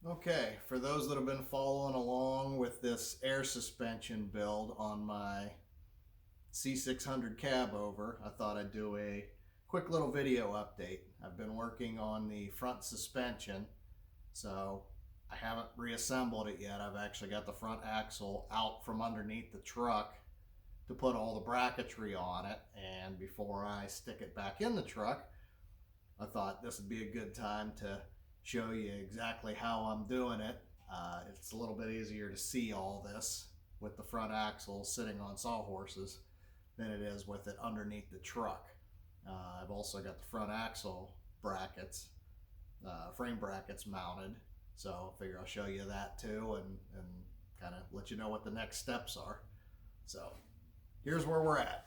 Okay, for those that have been following along with this air suspension build on my C600 cab over, I thought I'd do a quick little video update. I've been working on the front suspension, so I haven't reassembled it yet. I've actually got the front axle out from underneath the truck to put all the bracketry on it, and before I stick it back in the truck, I thought this would be a good time to show you exactly how I'm doing it. It's a little bit easier to see all this with the front axle sitting on sawhorses than it is with it underneath the truck. I've also got the front axle brackets, frame brackets mounted, so I figure I'll show you that too and kind of let you know what the next steps are. So here's where we're at.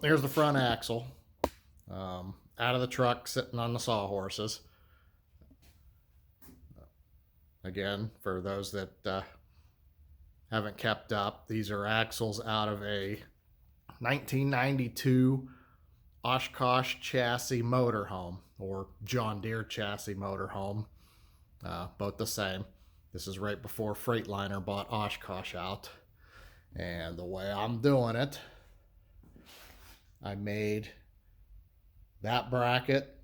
There's the front axle out of the truck sitting on the sawhorses. Again, for those that haven't kept up, these are axles out of a 1992 Oshkosh chassis motorhome, or John Deere chassis motorhome, both the same. This is right before Freightliner bought Oshkosh out. And the way I'm doing it, I made that bracket.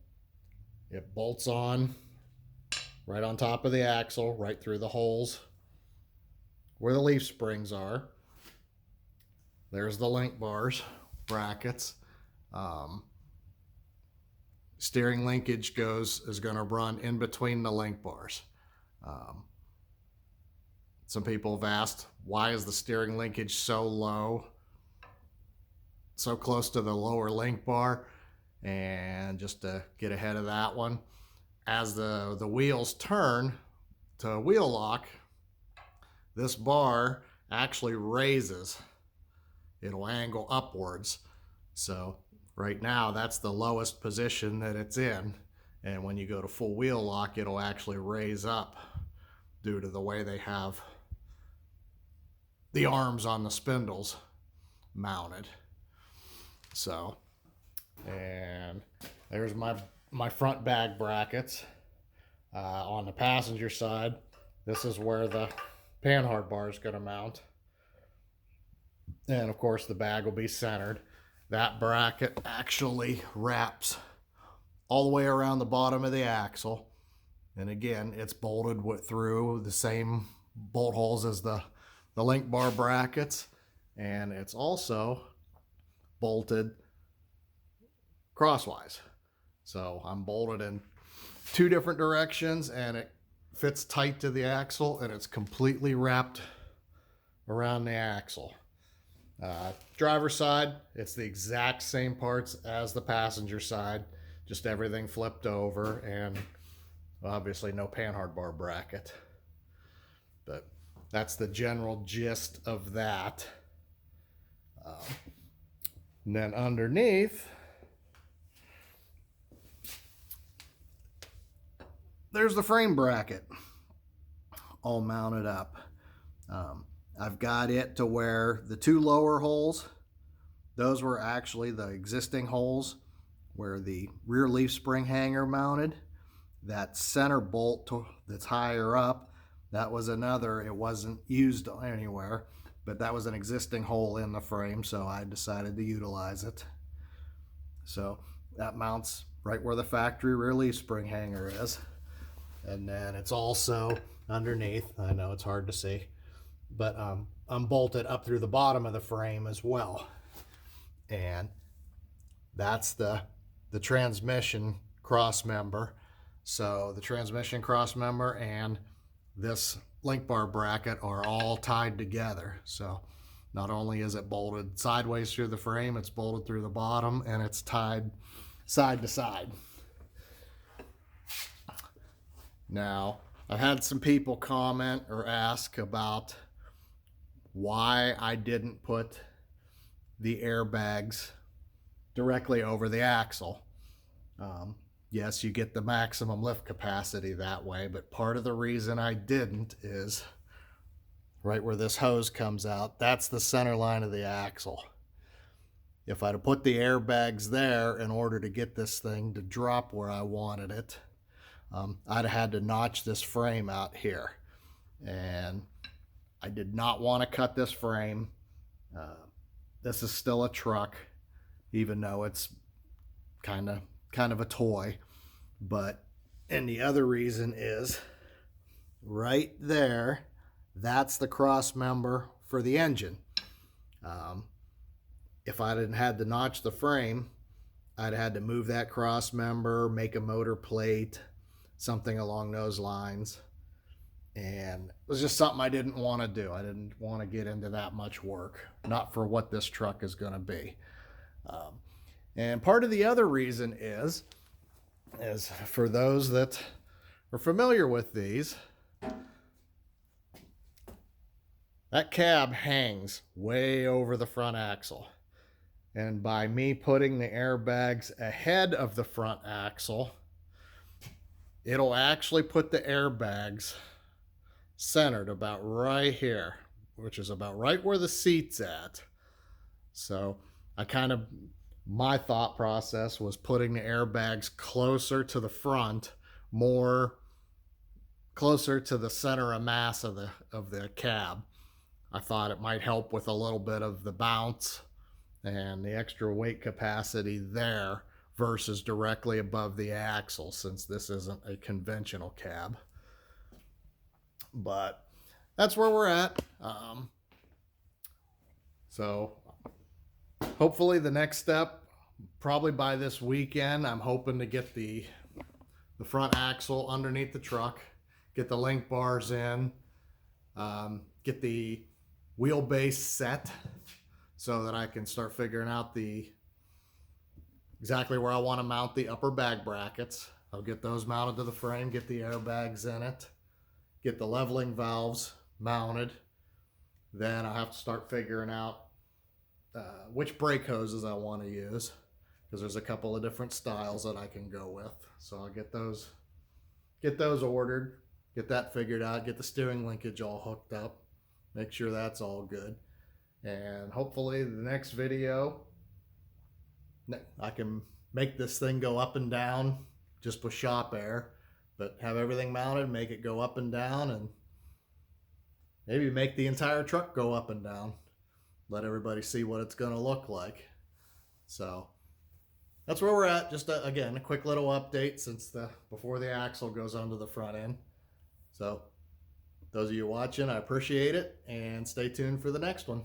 It bolts on right on top of the axle, right through the holes where the leaf springs are. There's the link bars, brackets. Steering linkage is going to run in between the link bars. Some people have asked, why is the steering linkage so low, so close to the lower link bar? And just to get ahead of that one, as the wheels turn to wheel lock, this bar actually raises. It'll angle upwards. So right now, that's the lowest position that it's in. And when you go to full wheel lock, it'll actually raise up due to the way they have the arms on the spindles mounted. So, and there's my front bag brackets. On the passenger side, this is where the panhard bar is going to mount. And of course, the bag will be centered. That bracket actually wraps all the way around the bottom of the axle. And again, it's bolted through the same bolt holes as the link bar brackets. And it's also bolted crosswise. So I'm bolted in two different directions, and it fits tight to the axle, and it's completely wrapped around the axle. Driver's side, it's the exact same parts as the passenger side, just everything flipped over, and obviously no panhard bar bracket. But that's the general gist of that. And then underneath, there's the frame bracket all mounted up. I've got it to where the two lower holes, those were actually the existing holes where the rear leaf spring hanger mounted. That center bolt that's higher up, that was another, it wasn't used anywhere, but that was an existing hole in the frame, so I decided to utilize it. So that mounts right where the factory rear leaf spring hanger is. And then it's also underneath, I know it's hard to see, but I'm bolted up through the bottom of the frame as well. And that's the transmission cross member. So the transmission cross member and this link bar bracket are all tied together. So not only is it bolted sideways through the frame, it's bolted through the bottom, and it's tied side to side. Now, I've had some people comment or ask about why I didn't put the airbags directly over the axle. Yes, you get the maximum lift capacity that way, but part of the reason I didn't is right where this hose comes out, that's the center line of the axle. If I'd have put the airbags there in order to get this thing to drop where I wanted it, I'd have had to notch this frame out here. And I did not want to cut this frame. This is still a truck, even though it's kind of a toy. And the other reason is right there, that's the cross member for the engine. If I didn't had to notch the frame, I'd had to move that cross member, make a motor plate, something along those lines. And it was just something I didn't want to do. I didn't want to get into that much work, not for what this truck is going to be. And part of the other reason is for those that are familiar with these, that cab hangs way over the front axle. And by me putting the airbags ahead of the front axle, it'll actually put the airbags centered about right here, which is about right where the seat's at. So my thought process was putting the airbags closer to the front, more closer to the center of mass of the cab. I thought it might help with a little bit of the bounce and the extra weight capacity there versus directly above the axle, since this isn't a conventional cab. But that's where we're at. So hopefully the next step, probably by this weekend, I'm hoping to get the front axle underneath the truck, get the link bars in, get the wheelbase set so that I can start figuring out exactly where I want to mount the upper bag brackets. I'll get those mounted to the frame, get the airbags in it, get the leveling valves mounted. Then I have to start figuring out which brake hoses I want to use, because there's a couple of different styles that I can go with. So I'll get those ordered, get that figured out, get the steering linkage all hooked up, make sure that's all good. And hopefully the next video, I can make this thing go up and down just with shop air, but have everything mounted, make it go up and down, and maybe make the entire truck go up and down. Let everybody see what it's going to look like. So that's where we're at. Just again, a quick little update since before the axle goes onto the front end. So those of you watching, I appreciate it, and stay tuned for the next one.